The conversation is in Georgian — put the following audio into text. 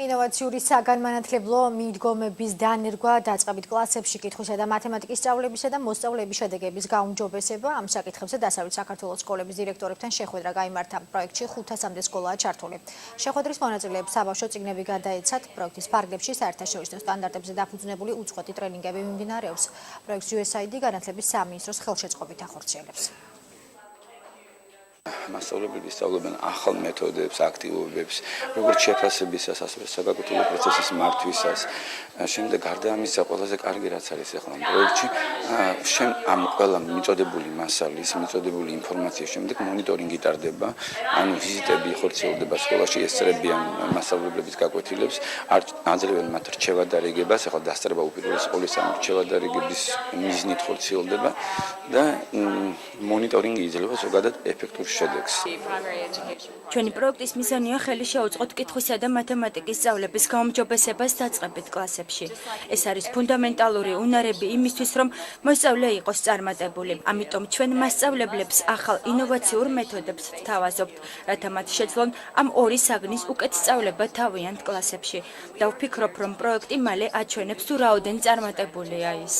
ინოვაციური საგანმანათლებლო მიდგომების დანერგვა, დაწყებით კლასებში კითხვისა და მათემატიკის სწავლებისა და მოსწავლეების შედეგების გაუმჯობესება, ამ საკითხებზე დასავლეთ საქართველოს სკოლების დირექტორებთან შეხვედრა გაიმართა. პროექტში 500-მდე სკოლაა ჩართული. შეხვედრის მონაწილეებს საბავშვო წიგნები გადაეცათ. პროექტის ფარგლებში საერთაშორისო სტანდარტებზე დაფუძნებული უწყვეტი ტრენინგები მიმდინარეობს. პროექტს USAID განათლების სამინისტროს ხელშეწყობით ახორციელებს. მასწავლებლები სწავლობენ ახალ მეთოდებს, აქტივობებს, როგორც შეფასებისას, ასევე საგაკეთებლო პროცესის მართვისას. შემდეგ გარდა ამისა, ყველაზე კარგი რაც არის ახლა პროექტში, ამ ყველა მიწოდებული მასალის, მიწოდებული ინფორმაციის შემდეგ მონიტორინგი ტარდება, ანუ ვიზიტები ხორციელდება სკოლაში, ესწრებიან მასწავლებლების გაკვეთილებს, აძლევენ მათ რჩევადარიგებას, ახლა დასწრება უპირველეს სკოლის ამ რჩევადარიგების მიზნით ხორციელდება და მონიტორინგი იძლევა ზოგადად ეფექტურ შედეგს. ჩვენი პროექტის მიზანია ხელი შეუწყოთ კითხვისა და მათემატიკის სწავლების გაუმჯობესებას დაწყებით კლასებში. ეს არის ფუნდამენტალური უნარები იმისთვის, რომ მოსწავლე იყოს წარმატებული. ამიტომ ჩვენ მასწავლებლებს ახალ ინოვაციურ მეთოდებს ვთავაზობთ, რათა მათ შეძლონ ამ ორი საგნის უკეთ სწავლება თავიანთ კლასებში. და ვფიქრობ, რომ პროექტი მალე აჩვენებს თუ რაოდენ წარმატებულია ის.